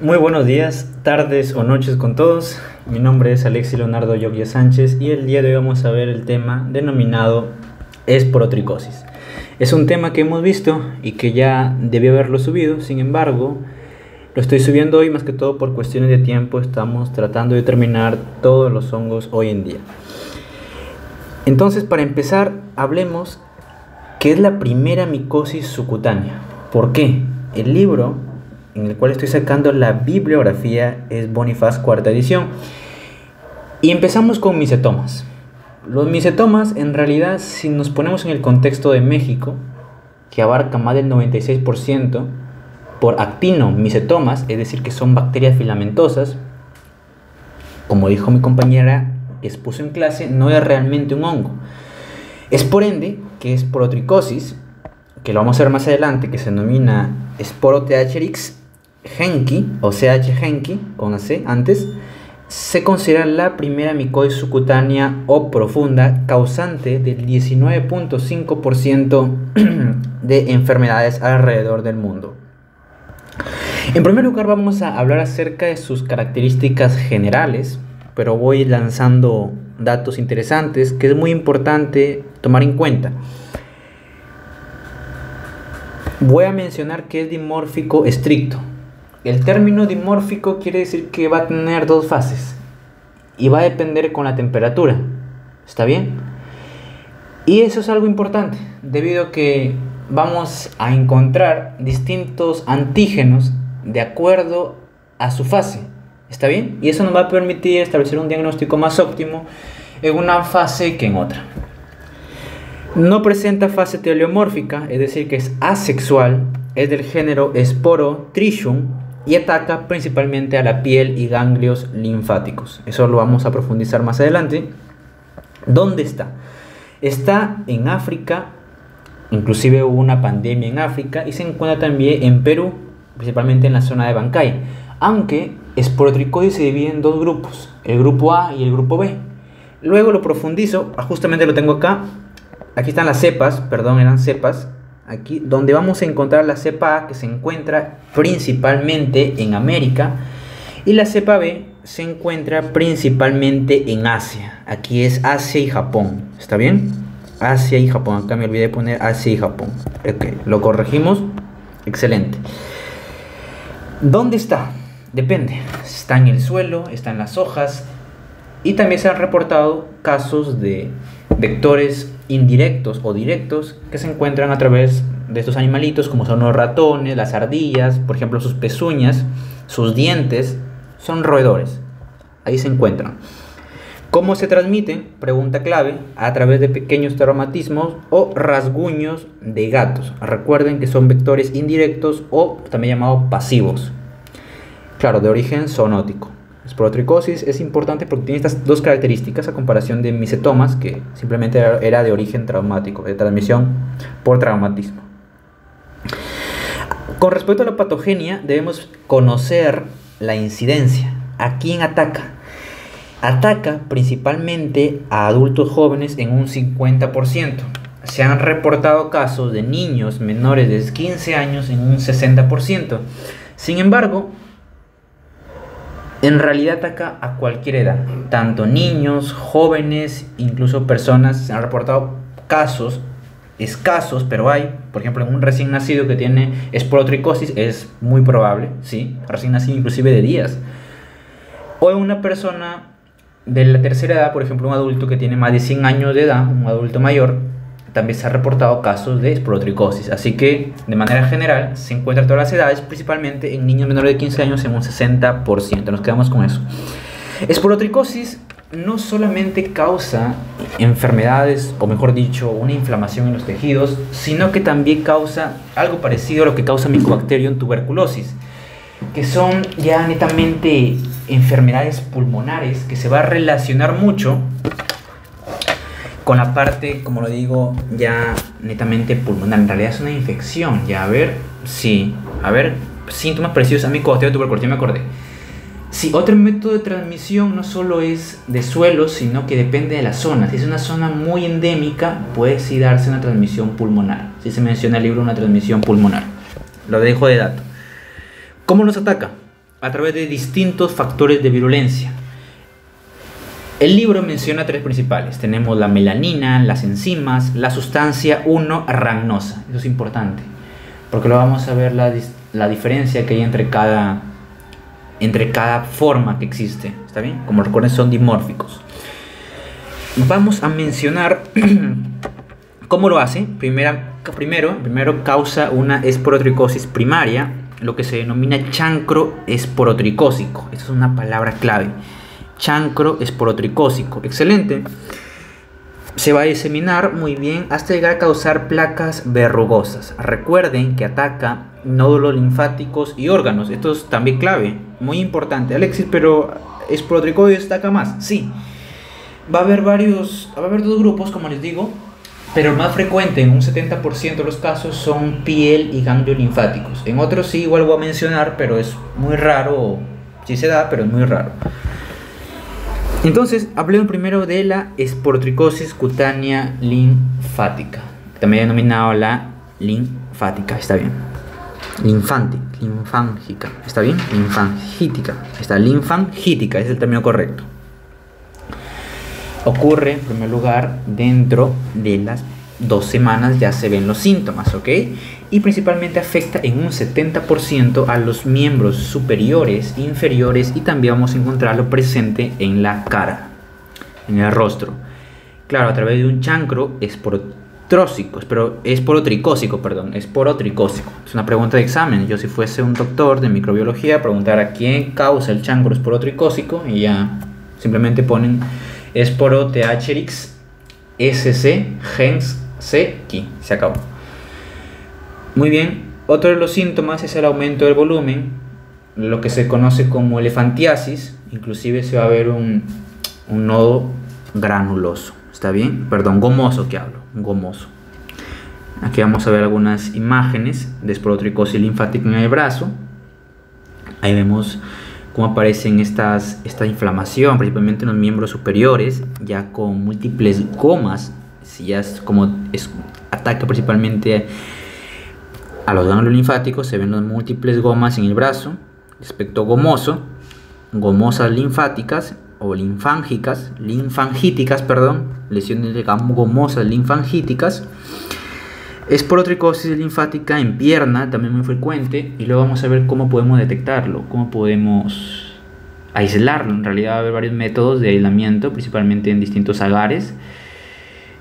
Muy buenos días, tardes o noches con todos. Mi nombre es Alexis Leonardo Yoguia Sánchez y el día de hoy vamos a ver el tema denominado esporotricosis. Es un tema que hemos visto y que ya debí haberlo subido, sin embargo, lo estoy subiendo hoy más que todo por cuestiones de tiempo. Estamos tratando de determinar todos los hongos hoy en día. Entonces, para empezar, hablemos qué es la primera micosis subcutánea. ¿Por qué? El libro en el cual estoy sacando la bibliografía es Bonifaz cuarta edición. Y empezamos con micetomas. Los micetomas, en realidad, si nos ponemos en el contexto de México, que abarca más del 96% por actinomicetomas, es decir, que son bacterias filamentosas, como dijo mi compañera que expuso en clase, no es realmente un hongo. Es por ende que esporotricosis, que lo vamos a ver más adelante, que se denomina Sporotheacherix henki o CH henki con la C antes, se considera la primera micosis subcutánea o profunda causante del 19.5% de enfermedades alrededor del mundo. En primer lugar, vamos a hablar acerca de sus características generales, pero voy lanzando datos interesantes que es muy importante tomar en cuenta. Voy a mencionar que es dimórfico estricto. El término dimórfico quiere decir que va a tener dos fases y va a depender con la temperatura. ¿Está bien? Y eso es algo importante, debido a que vamos a encontrar distintos antígenos de acuerdo a su fase. ¿Está bien? Y eso nos va a permitir establecer un diagnóstico más óptimo en una fase que en otra. No presenta fase teleomórfica, es decir, que es asexual, es del género Sporotritium y ataca principalmente a la piel y ganglios linfáticos. Eso lo vamos a profundizar más adelante. ¿Dónde está? Está en África, inclusive hubo una pandemia en África, y se encuentra también en Perú, principalmente en la zona de Bancay. Aunque esporotricosis se divide en dos grupos, el grupo A y el grupo B. Luego lo profundizo, justamente lo tengo acá. Aquí están las cepas, perdón, eran cepas. Aquí donde vamos a encontrar la cepa A, que se encuentra principalmente en América, y la cepa B se encuentra principalmente en Asia. Aquí es Asia y Japón, ¿está bien? Asia y Japón, acá me olvidé de poner Asia y Japón. Ok, lo corregimos, excelente. ¿Dónde está? Depende, está en el suelo, está en las hojas, y también se han reportado casos de vectores indirectos o directos que se encuentran a través de estos animalitos, como son los ratones, las ardillas, por ejemplo, sus pezuñas, sus dientes, son roedores. Ahí se encuentran. ¿Cómo se transmiten? Pregunta clave: a través de pequeños traumatismos o rasguños de gatos. Recuerden que son vectores indirectos o también llamados pasivos. Claro, de origen zoonótico. Esporotricosis es importante porque tiene estas dos características a comparación de micetomas, que simplemente era de origen traumático, de transmisión por traumatismo. Con respecto a la patogenia, debemos conocer la incidencia. ¿A quién ataca? Ataca principalmente a adultos jóvenes en un 50%. Se han reportado casos de niños menores de 15 años en un 60%. Sin embargo, en realidad ataca a cualquier edad, tanto niños, jóvenes, incluso personas. Se han reportado casos escasos, pero hay, por ejemplo, en un recién nacido que tiene esporotricosis, es muy probable, sí, recién nacido inclusive de días. O en una persona de la tercera edad, por ejemplo, un adulto que tiene más de 100 años de edad, un adulto mayor, también se han reportado casos de esporotricosis. Así que, de manera general, se encuentra en todas las edades, principalmente en niños menores de 15 años en un 60%. Nos quedamos con eso. Esporotricosis no solamente causa enfermedades, o mejor dicho, una inflamación en los tejidos, sino que también causa algo parecido a lo que causa Mycobacterium tuberculosis, que son ya netamente enfermedades pulmonares, que se va a relacionar mucho con la parte, como lo digo, ya netamente pulmonar. En realidad es una infección. Ya, a ver, sí, a ver, síntomas parecidos a Mycobacterium tuberculosis, me acordé. Sí, otro método de transmisión no solo es de suelo, sino que depende de la zona. Si es una zona muy endémica, puede sí darse una transmisión pulmonar. Si se menciona en el libro una transmisión pulmonar. Lo dejo de dato. ¿Cómo nos ataca? a través de distintos factores de virulencia. El libro menciona 3 principales. Tenemos la melanina, las enzimas, la sustancia 1-ragnosa. Eso es importante, porque lo vamos a ver la diferencia que hay entre cada forma que existe. ¿Está bien? Como recuerden, son dimórficos. Vamos a mencionar cómo lo hace. Primero causa una esporotricosis primaria, lo que se denomina chancro esporotricósico. Esta es una palabra clave. Chancro esporotricósico. Excelente. Se va a diseminar muy bien hasta llegar a causar placas verrugosas. Recuerden que ataca nódulos linfáticos y órganos. Esto es también clave, muy importante. Alexis, pero esporotricosis ataca más. Sí. Va a haber 2 grupos, como les digo, pero el más frecuente en un 70% de los casos son piel y ganglios linfáticos. En otros sí, igual voy a mencionar, pero es muy raro. Sí se da, pero es muy raro. Entonces, hablemos primero de la esporotricosis cutánea linfática, también denominada la linfática, está bien. Linfángica, está bien. Linfangítica, está linfangítica, es el término correcto. Ocurre, en primer lugar, dentro de las 2 semanas ya se ven los síntomas, ¿ok? Y principalmente afecta en un 70% a los miembros superiores, inferiores, y también vamos a encontrarlo presente en la cara, en el rostro. Claro, a través de un chancro esporotricósico. Es una pregunta de examen. Yo, si fuese un doctor de microbiología, preguntara quién causa el chancro esporotricósico y ya simplemente ponen Sporotheacherix SC gens CQ. Se acabó. Muy bien. Otro de los síntomas es el aumento del volumen, lo que se conoce como elefantiasis. Inclusive se va a ver un nodo granuloso. ¿Está bien? Perdón, gomoso que hablo. Gomoso. Aquí vamos a ver algunas imágenes de esporotricosis linfática en el brazo. Ahí vemos cómo aparecen esta inflamación, principalmente en los miembros superiores, ya con múltiples gomas. Si ya ataca principalmente a los ganglios linfáticos, se ven las múltiples gomas en el brazo, aspecto gomoso, gomosas linfáticas o linfangíticas, lesiones gomosas linfangíticas. Esporotricosis linfática en pierna, también muy frecuente, y luego vamos a ver cómo podemos detectarlo, cómo podemos aislarlo. En realidad va a haber varios métodos de aislamiento, principalmente en distintos agares,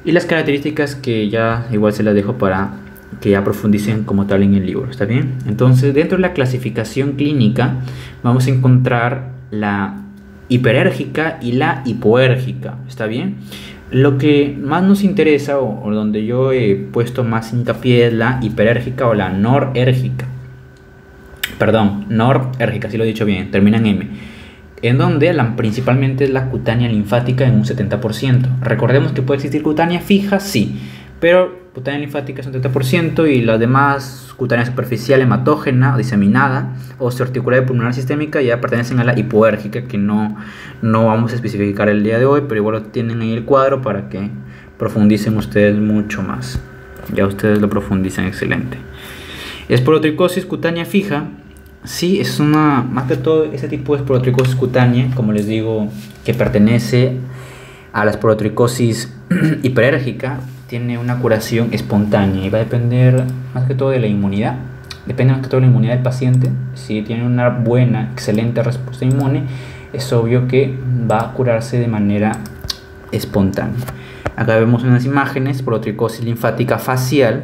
y las características que ya igual se las dejo para que ya profundicen como tal en el libro. ¿Está bien? Entonces, dentro de la clasificación clínica vamos a encontrar la hiperérgica y la hipoérgica. ¿Está bien? Lo que más nos interesa, o donde yo he puesto más hincapié, es la hiperérgica o la norérgica. Perdón, norérgica, si lo he dicho bien, termina en M. En donde principalmente es la cutánea linfática en un 70%. Recordemos que puede existir cutánea fija, sí, pero cutánea linfática es un 70%, y las demás, cutánea superficial, hematógena, diseminada, osteoarticular y pulmonar sistémica, ya pertenecen a la hipoérgica, que no vamos a especificar el día de hoy, pero igual lo tienen ahí el cuadro para que profundicen ustedes mucho más. Ya ustedes lo profundizan, excelente. Esporotricosis cutánea fija, sí, es más que todo ese tipo de esporotricosis cutánea, como les digo, que pertenece a la esporotricosis hiperérgica. Tiene una curación espontánea y va a depender más que todo de la inmunidad. Depende más que todo de la inmunidad del paciente. Si tiene una buena, excelente respuesta inmune, es obvio que va a curarse de manera espontánea. Acá vemos unas imágenes: esporotricosis linfática facial,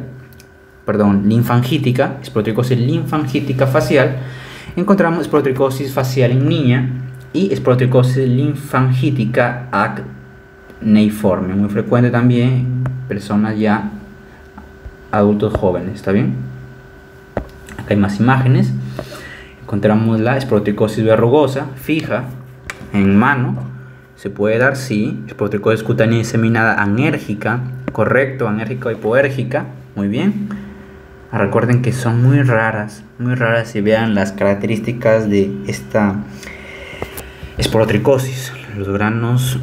linfangítica, esporotricosis linfangítica facial. Encontramos esporotricosis facial en niña y esporotricosis linfangítica acneiforme, muy frecuente también en personas ya adultos jóvenes. ¿Está bien? Acá hay más imágenes. Encontramos la esporotricosis verrugosa fija en mano. Se puede dar, sí. Esporotricosis cutánea diseminada anérgica, correcto, anérgica o hipoérgica, muy bien. Recuerden que son muy raras, y vean las características de esta esporotricosis. Los granos,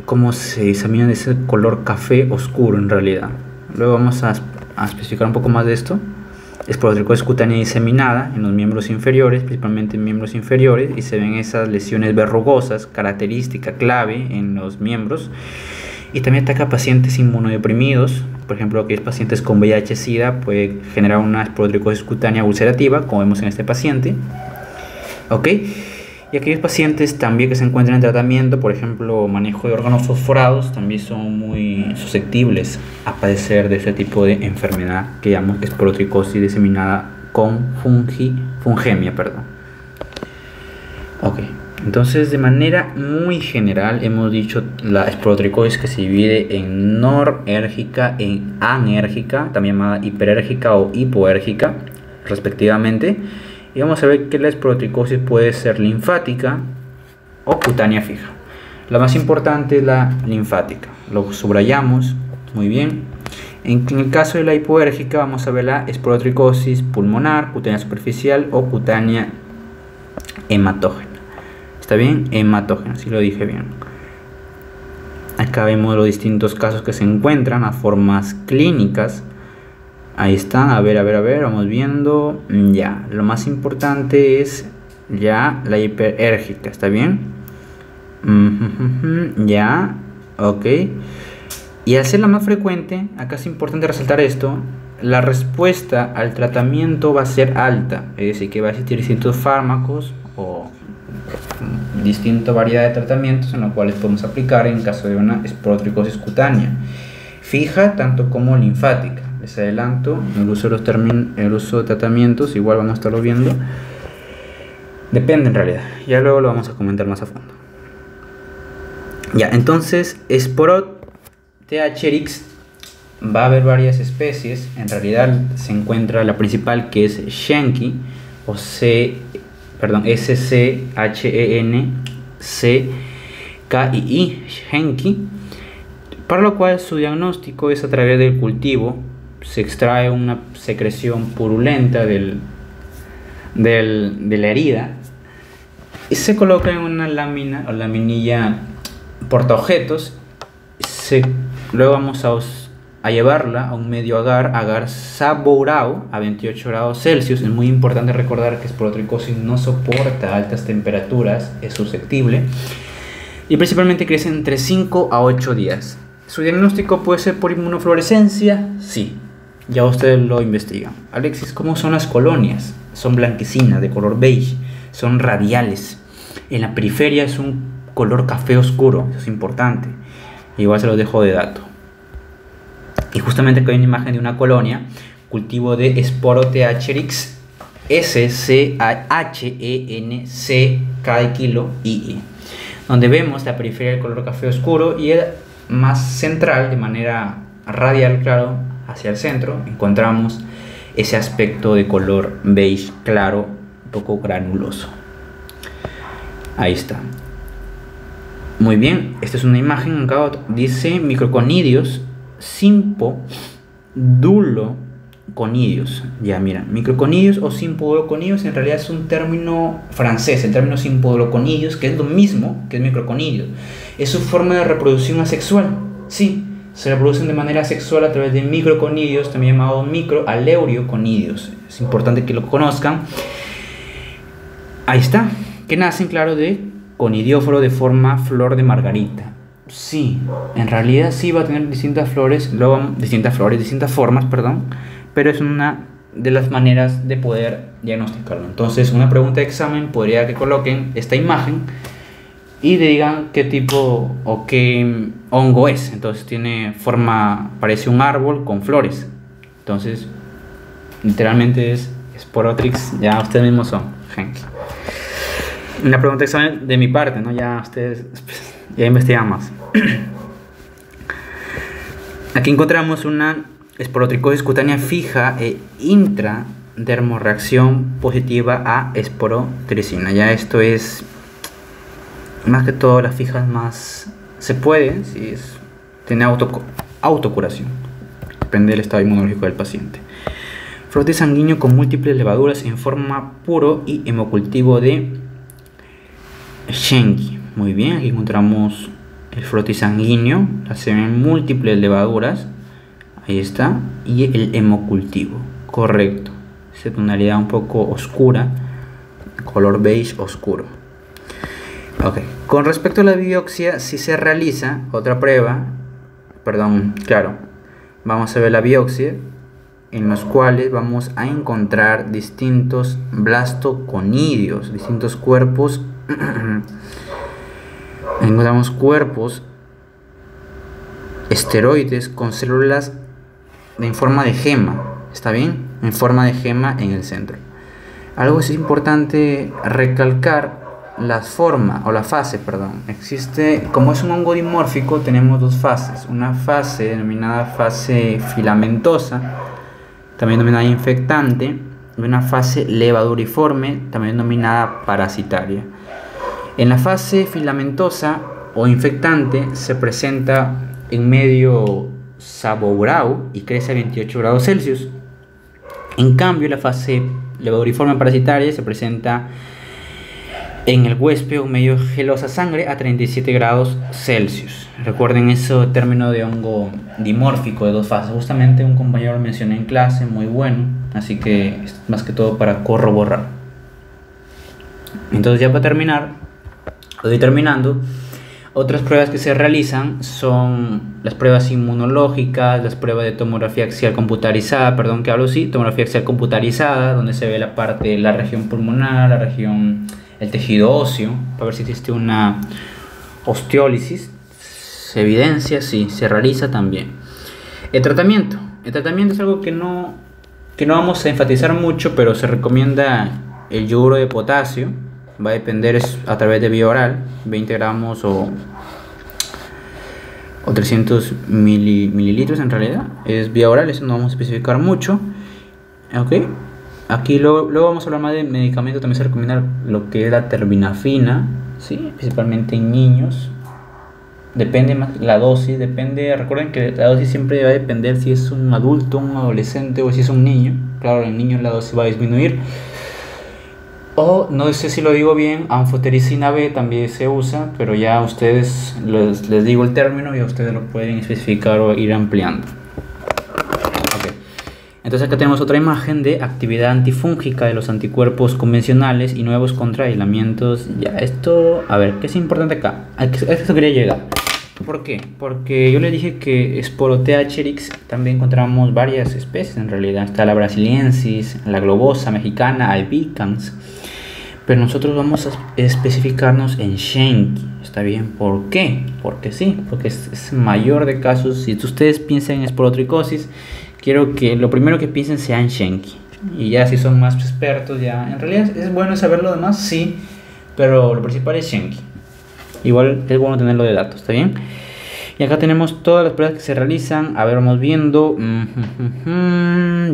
cómo se diseminan, de ese color café oscuro en realidad. Luego vamos a especificar un poco más de esto. esporotricosis cutánea diseminada en los miembros inferiores, principalmente en miembros inferiores, y se ven esas lesiones verrugosas, característica clave en los miembros. Y también ataca a pacientes inmunodeprimidos, por ejemplo, aquellos pacientes con VIH-Sida puede generar una esporotricosis cutánea ulcerativa, como vemos en este paciente. ¿Ok? Y aquellos pacientes también que se encuentran en tratamiento, por ejemplo, manejo de órganos fosforados, también son muy susceptibles a padecer de este tipo de enfermedad que llamamos esporotricosis diseminada con fungemia. Ok, entonces de manera muy general hemos dicho la esporotricosis que se divide en norérgica, en anérgica, también llamada hiperérgica o hipoérgica, respectivamente. Y vamos a ver que la esporotricosis puede ser linfática o cutánea fija. La más importante es la linfática. Lo subrayamos muy bien. En el caso de la hipoérgica vamos a ver la esporotricosis pulmonar, cutánea superficial o cutánea hematógena. ¿Está bien? Hematógena, si lo dije bien. Acá vemos los distintos casos que se encuentran, las formas clínicas. Ahí están, a ver, vamos viendo. Ya, lo más importante es ya la hiperérgica, ¿está bien? Ya, ok. Y al ser la más frecuente, acá es importante resaltar esto, la respuesta al tratamiento va a ser alta, es decir, que va a existir distintos fármacos o distinta variedad de tratamientos en los cuales podemos aplicar en caso de una esporotricosis cutánea fija, tanto como linfática. Les adelanto, el uso de tratamientos, igual vamos a estarlo viendo. Depende en realidad, ya luego lo vamos a comentar más a fondo. Ya, entonces, Sporo-THRix va a haber varias especies. En realidad se encuentra la principal, que es Schenckii, o SCHENCKII, Schenckii, para lo cual su diagnóstico es a través del cultivo. Se extrae una secreción purulenta de la herida y se coloca en una lámina o laminilla portaobjetos. Luego vamos a llevarla a un medio agar sabourado a 28 grados Celsius. Es muy importante recordar que esporotricosis no soporta altas temperaturas, es susceptible y principalmente crece entre 5 a 8 días. ¿Su diagnóstico puede ser por inmunofluorescencia? Sí. Ya ustedes lo investigan. Alexis, ¿cómo son las colonias? Son blanquecinas, de color beige, son radiales. En la periferia es un color café oscuro, eso es importante. Igual se los dejo de dato. Y justamente acá hay una imagen de una colonia, cultivo de Sporo-THRix, SCHENCK de kilo II, donde vemos la periferia del color café oscuro y el más central, de manera radial, claro, hacia el centro, encontramos ese aspecto de color beige claro, un poco granuloso. Ahí está. Muy bien, esta es una imagen, acá dice microconidios simpoduloconidios. Ya mira, microconidios o simpoduloconidios en realidad es un término francés, el término simpoduloconidios, que es lo mismo que el microconidio. Es su forma de reproducción asexual, sí. Se reproducen de manera sexual a través de microconidios, también llamados microaleurioconidios. Es importante que lo conozcan. Ahí está, que nacen, claro, de conidióforo de forma flor de margarita. Sí, en realidad sí va a tener distintas formas, pero es una de las maneras de poder diagnosticarlo. Entonces, una pregunta de examen podría que coloquen esta imagen y le digan qué tipo o qué hongo es. Entonces tiene forma, parece un árbol con flores. Entonces, literalmente es Sporotrix, ya ustedes mismos son, gente. Una pregunta de examen de mi parte, ¿no? Ya ustedes ya investigan más. Aquí encontramos una esporotricosis cutánea fija e intradermorreacción positiva a esporotricina. Ya esto es más que todo las fijas más se puede, si es, tiene autocuración, depende del estado inmunológico del paciente. Frotis sanguíneo con múltiples levaduras en forma puro y hemocultivo de Schenckii. Muy bien, aquí encontramos el frotis sanguíneo, se ven múltiples levaduras, ahí está, y el hemocultivo, correcto. es de tonalidad un poco oscura, color beige oscuro. Ok, con respecto a la biopsia, si se realiza otra prueba, vamos a ver la biopsia, en los cuales vamos a encontrar distintos blastoconidios, distintos cuerpos. Encontramos cuerpos esteroides con células en forma de gema, ¿está bien? En forma de gema en el centro. Algo es importante recalcar, la fase. Existe, como es un hongo dimórfico, tenemos dos fases. Una fase denominada fase filamentosa, también denominada infectante, y una fase levaduriforme, también denominada parasitaria. En la fase filamentosa o infectante se presenta en medio sabobrau y crece a 28 grados Celsius. En cambio, la fase levaduriforme parasitaria se presenta en el huésped o medio gelosa sangre a 37 grados Celsius. Recuerden ese término de hongo dimórfico de dos fases. Justamente un compañero lo mencioné en clase, muy bueno. Así que es más que todo para corroborar. Entonces, ya para terminar, estoy terminando. Otras pruebas que se realizan son las pruebas inmunológicas, las pruebas de tomografía axial computarizada, tomografía axial computarizada, donde se ve la parte de la región pulmonar, el tejido óseo, para ver si existe una osteólisis. Se evidencia, sí, se realiza también. El tratamiento es algo que no vamos a enfatizar mucho, pero se recomienda el yoduro de potasio. Va a depender a través de vía oral, 20 gramos o 300 mililitros en realidad. Es vía oral, eso no vamos a especificar mucho. Ok. Aquí luego vamos a hablar más de medicamentos. También se recomienda lo que es la terbinafina, ¿sí? Principalmente en niños. Depende más la dosis, recuerden que la dosis siempre va a depender si es un adulto, un adolescente o si es un niño. Claro, en niños la dosis va a disminuir. O, no sé si lo digo bien, anfotericina B también se usa, pero ya a ustedes les digo el término y a ustedes lo pueden especificar o ir ampliando. Entonces acá tenemos otra imagen de actividad antifúngica de los anticuerpos convencionales y nuevos contra aislamientos. Ya, esto, a ver, ¿qué es importante acá? A esto quería llegar. ¿Por qué? Porque yo les dije que Sporotheacherix también encontramos varias especies en realidad. Está la brasiliensis, la globosa mexicana, albicans. Pero nosotros vamos a especificarnos en Schenck. ¿Está bien? ¿Por qué? Porque sí, porque es mayor de casos. Si ustedes piensan en esporotricosis, quiero que lo primero que piensen sea en Schenck. Y ya si son más expertos, ya en realidad es bueno saber lo demás, sí, pero lo principal es Schenck. Igual es bueno tenerlo de datos, ¿está bien? Y acá tenemos todas las pruebas que se realizan. A ver, vamos viendo.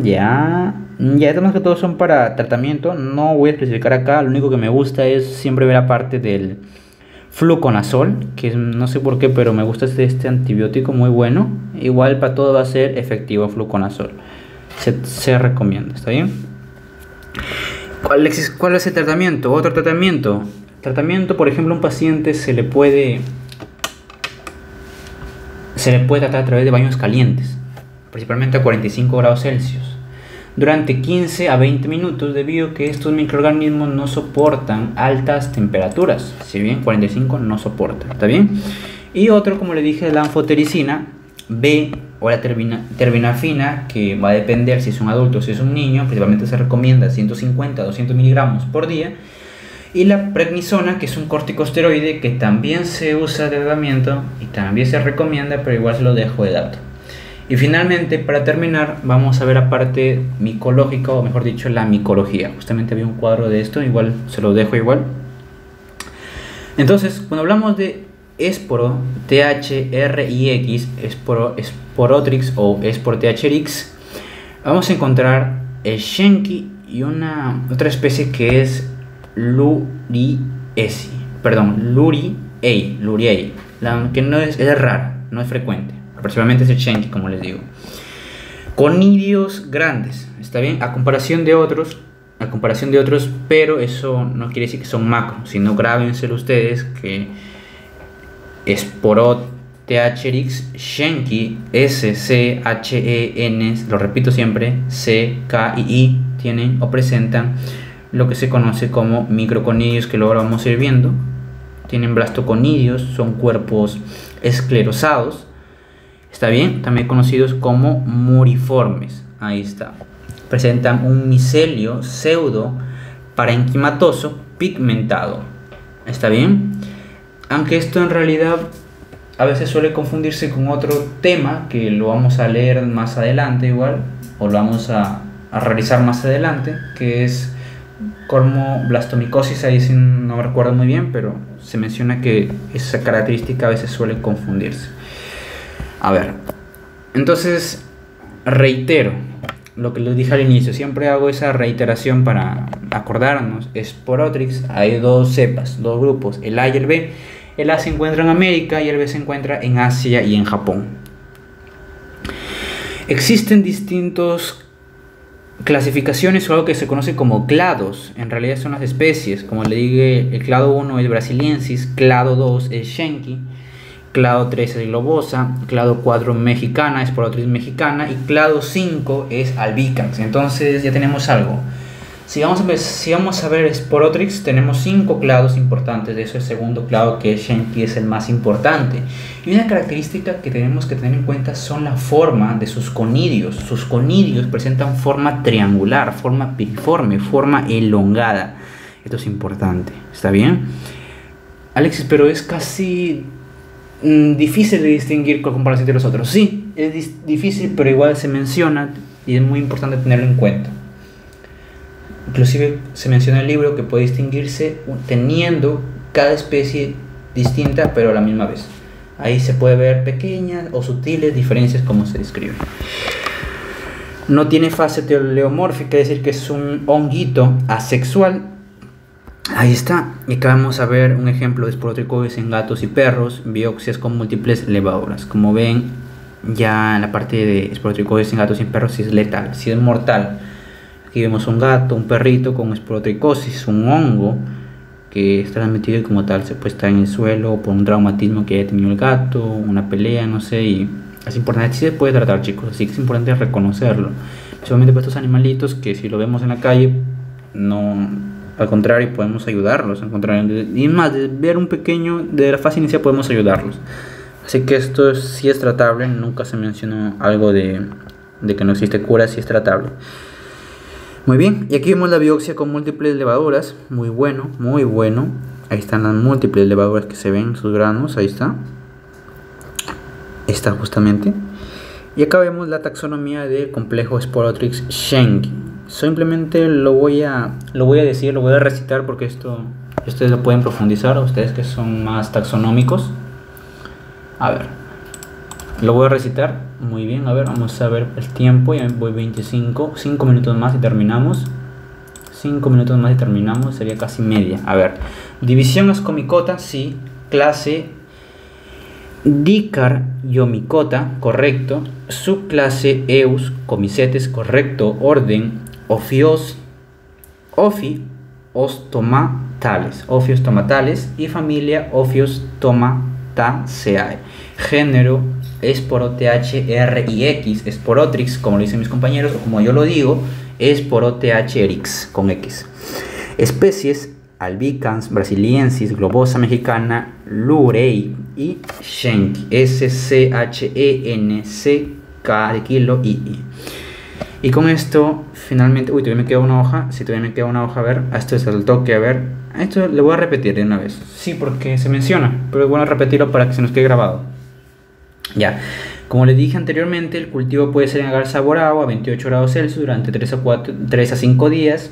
Ya estos más que todo son para tratamiento. No voy a especificar acá. Lo único que me gusta es siempre ver aparte del fluconazol, que no sé por qué, pero me gusta este antibiótico muy bueno. Igual para todo va a ser efectivo fluconazol. Se recomienda, ¿está bien? ¿Cuál es el tratamiento? Otro tratamiento. Por ejemplo, a un paciente se le puede tratar a través de baños calientes, principalmente a 45 grados Celsius, durante 15 a 20 minutos, debido a que estos microorganismos no soportan altas temperaturas. Si bien 45 no soporta, ¿está bien? Y otro, como le dije, la anfotericina B o la terbinafina, que va a depender si es un adulto o si es un niño. Principalmente se recomienda 150 a 200 miligramos por día. Y la prednisona, que es un corticosteroide que también se usa de tratamiento y también se recomienda, pero igual se lo dejo de dato. Y finalmente, para terminar, vamos a ver la parte micológica, o mejor dicho, la micología. Justamente había un cuadro de esto, igual se lo dejo igual. Entonces, cuando hablamos de esporo, THRIX, Sporotrix o Sporotheacherix, vamos a encontrar el Schenck y otra especie que es Luriaceae, que no es rara, no es frecuente. Principalmente es el Schenck, como les digo. Conidios grandes, ¿está bien? A comparación de otros, pero eso no quiere decir que son macro, sino grábenselo ustedes que Sporotheacherix TH-Erix, Schenki, S-C-H-E-N, lo repito siempre, C-K-I-I, tienen o presentan lo que se conoce como microconidios, que luego vamos a ir viendo. Tienen blastoconidios, son cuerpos esclerosados, está bien, también conocidos como muriformes. Ahí está. Presentan un micelio pseudo parenquimatoso pigmentado. ¿Está bien? Aunque esto en realidad a veces suele confundirse con otro tema que lo vamos a leer más adelante igual, o lo vamos a realizar más adelante, que es cormoblastomicosis. Ahí sí no me recuerdo muy bien, pero se menciona que esa característica a veces suele confundirse. A ver, entonces reitero lo que les dije al inicio, siempre hago esa reiteración para acordarnos. Sporotrix, hay dos cepas, dos grupos, el A y el B. El A se encuentra en América y el B se encuentra en Asia y en Japón. Existen distintos clasificaciones o algo que se conoce como clados. En realidad son las especies. Como le dije, el clado 1 es brasiliensis, clado 2 es Schenki, clado 3 es globosa, clado 4 mexicana, Sporotrix mexicana, y clado 5 es albicans. Entonces ya tenemos algo. Si vamos a ver Sporotrix, tenemos 5 clados importantes. De eso el segundo clado, que es Schenki, es el más importante. Y una característica que tenemos que tener en cuenta son la forma de sus conidios. Sus conidios presentan forma triangular, forma piriforme, forma elongada. Esto es importante, ¿está bien? Alexis, pero es casi difícil de distinguir con comparación de los otros. Sí, es difícil, pero igual se menciona y es muy importante tenerlo en cuenta. Inclusive se menciona en el libro que puede distinguirse teniendo cada especie distinta pero a la misma vez. Ahí se puede ver pequeñas o sutiles diferencias como se describe. No tiene fase teleomórfica, es decir que es un honguito asexual. Ahí está. Y acá vamos a ver un ejemplo de esporotricoides en gatos y perros, biopsias con múltiples levaduras. Como ven, ya en la parte de esporotricoides en gatos y perros sí es letal, sí es mortal. Aquí vemos un gato, un perrito con esporotricosis, un hongo que es transmitido y como tal se puede estar en el suelo por un traumatismo que haya tenido el gato, una pelea, no sé, y es importante, sí se puede tratar, chicos, así que es importante reconocerlo, especialmente para estos animalitos que si lo vemos en la calle, no, al contrario, podemos ayudarlos, al contrario, y más, de ver un pequeño, de la fase inicial podemos ayudarlos, así que esto sí es tratable, nunca se mencionó algo de que no existe cura, sí es tratable. Muy bien, y aquí vemos la biopsia con múltiples levaduras, muy bueno, ahí están las múltiples levaduras que se ven en sus granos, ahí está justamente, y acá vemos la taxonomía del complejo Sporotrix Schenki. Simplemente lo voy a decir, lo voy a recitar porque esto ustedes lo pueden profundizar, ustedes que son más taxonómicos. A ver, lo voy a recitar. Muy bien, a ver, vamos a ver el tiempo. Ya voy 5 minutos más y terminamos. 5 minutos más y terminamos, sería casi media. A ver, división Ascomycota, sí. Clase Dicardiomycota, correcto. Subclase Eus Comicetes, correcto. Orden Ophiostomatales y familia Ophiostomataceae. Género Sporo-TH-R-I-X, Sporotrix, como lo dicen mis compañeros, o como yo lo digo, Sporo-TH-Erix, con X. Especies: albicans, brasiliensis, globosa mexicana, lurei y Schenki, S-C-H-E-N-C-K de kilo I. Y con esto, finalmente, uy, todavía me queda una hoja, si todavía me queda una hoja, a ver, a esto es el toque, a ver, a esto le voy a repetir de una vez, sí, porque se menciona, pero es bueno repetirlo para que se nos quede grabado. Ya, como les dije anteriormente, el cultivo puede ser en agar saborado a 28 grados Celsius durante 3 a 5 días.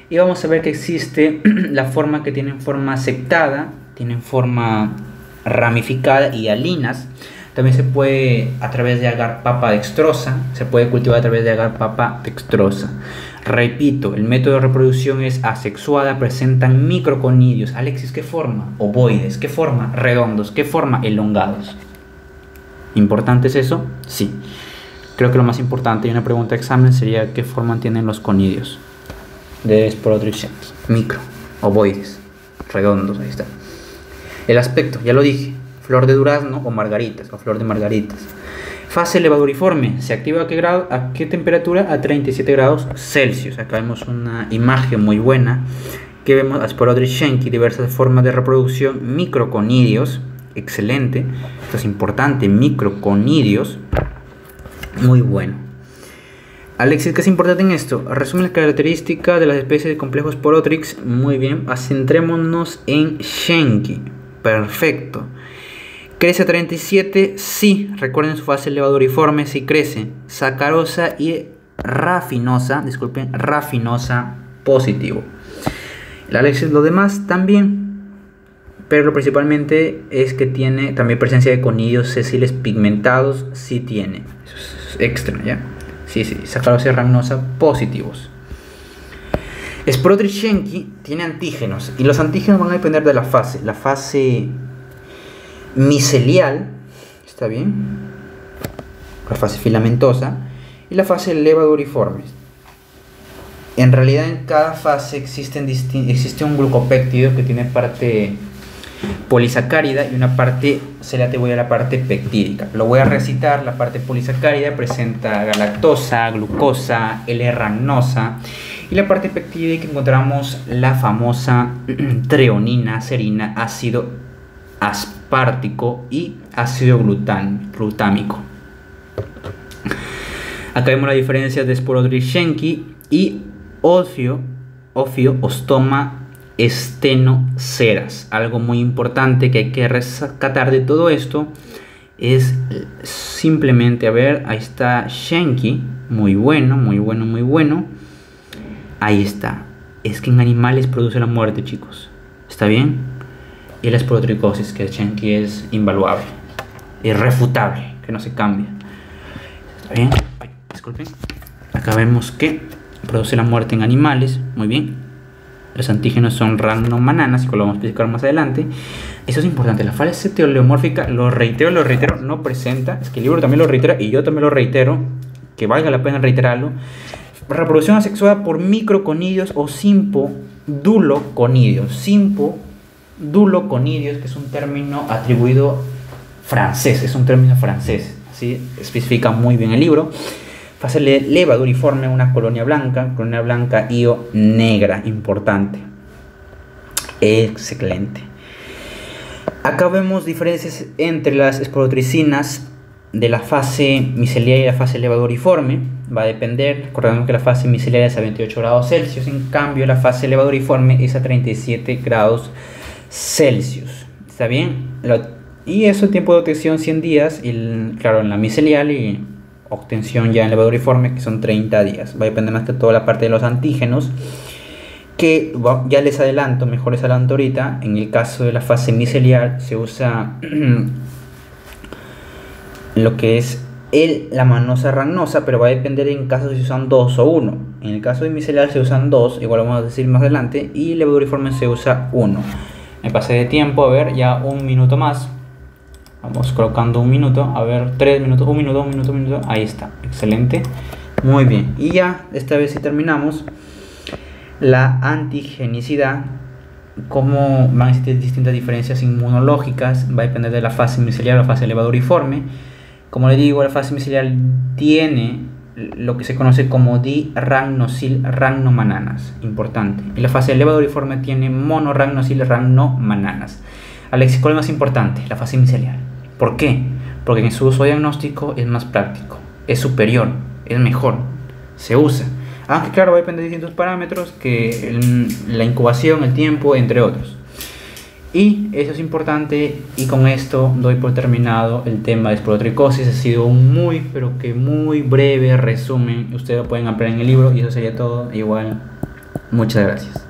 Y vamos a ver que existe la forma que tienen forma septada, tienen forma ramificada y alinas. También se puede a través de agar papa dextrosa, se puede cultivar a través de agar papa dextrosa. Repito, el método de reproducción es asexuada, presentan microconidios. Alexis, ¿qué forma? Ovoides. ¿Qué forma? Redondos. ¿Qué forma? Elongados. ¿Importante es eso? Sí. Creo que lo más importante y una pregunta de examen sería ¿qué forma tienen los conidios de Sporotrix? Micro, ovoides, redondos, ahí está. El aspecto, ya lo dije, flor de durazno o margaritas o flor de margaritas. Fase levaduriforme, se activa a qué grado, a qué temperatura, a 37 grados Celsius. Acá vemos una imagen muy buena que vemos a Sporodric Schenki, diversas formas de reproducción, microconidios, excelente, esto es importante, microconidios, muy bueno. Alexis, ¿qué es importante en esto? Resume las características de las especies de complejo Sporodrix, muy bien, centrémonos en Schenki, perfecto. ¿Crece a 37? Sí, recuerden su fase levaduriforme, sí crece. Sacarosa y rafinosa, disculpen, rafinosa positivo. El Alexis, lo demás también, pero lo principalmente es que tiene también presencia de conidios sesiles pigmentados, sí tiene. Eso es extra, ¿ya? Sí, sacarosa y rafinosa positivos. Sporodric Schenki tiene antígenos y los antígenos van a depender de la fase. La fase micelial, ¿está bien? La fase filamentosa y la fase levaduriforme. En realidad en cada fase existe un glucopéptido que tiene parte polisacárida y una parte, te voy a la parte peptídica. Lo voy a recitar. La parte polisacárida presenta galactosa, glucosa, L-ragnosa, y la parte peptídica encontramos la famosa treonina, serina, ácido aspartico y ácido glutámico. Acá vemos la diferencia de Sporodric Schenki y Ophiostoma stenoceras. Algo muy importante que hay que rescatar de todo esto es simplemente, a ver, ahí está Schenki, muy bueno, muy bueno, muy bueno. Ahí está. Es que en animales produce la muerte, chicos. ¿Está bien? Y la esporotricosis, que Schenki es invaluable, irrefutable, que no se cambia. ¿Está bien? Ay, disculpen. Acá vemos que produce la muerte en animales. Muy bien. Los antígenos son ragnomananas, y lo vamos a explicar más adelante. Eso es importante. La fase teleomórfica, lo reitero, no presenta. Es que el libro también lo reitera y yo también lo reitero, que valga la pena reiterarlo. Reproducción asexuada por microconidios o simpoduloconidios. Simpoduloconidios, que es un término atribuido francés, ¿sí? Especifica muy bien el libro. Fase levaduriforme, una colonia blanca y o negra, importante. Excelente. Acá vemos diferencias entre las esporotricinas de la fase micelial y la fase levaduriforme. Va a depender, recordemos que la fase micelial es a 28 grados Celsius, en cambio la fase levaduriforme es a 37 grados Celsius. ¿Está bien? Y eso, tiempo de obtención 100 días, y claro, en la micelial, y obtención ya en levaduriforme, que son 30 días. Va a depender más que todo la parte de los antígenos, que ya les adelanto, mejor les adelanto ahorita. En el caso de la fase micelial se usa lo que es la manosa ragnosa, pero va a depender en caso si se usan 2 o 1. En el caso de micelial se usan 2, igual vamos a decir más adelante, y levaduriforme se usa 1. Me pasé de tiempo, a ver, ya un minuto más. Vamos colocando un minuto, a ver, 3 minutos, un minuto, ahí está, excelente, muy bien. Y ya, esta vez sí terminamos. La antigenicidad, cómo van a existir distintas diferencias inmunológicas, va a depender de la fase micelial o la fase levaduriforme. Como les digo, la fase micelial tiene lo que se conoce como diragnosil-ragnomananas, importante. Y la fase levaduriforme tiene monoragnosil-ragnomananas. Alexis, ¿cuál es más importante? La fase micelial. ¿Por qué? Porque en su uso diagnóstico es más práctico, es superior, es mejor, se usa. Aunque claro, va a depender de distintos parámetros, que la incubación, el tiempo, entre otros. Y eso es importante, y con esto doy por terminado el tema de esporotricosis. Ha sido un muy, pero que muy breve resumen. Ustedes lo pueden ampliar en el libro y eso sería todo. Igual, muchas gracias.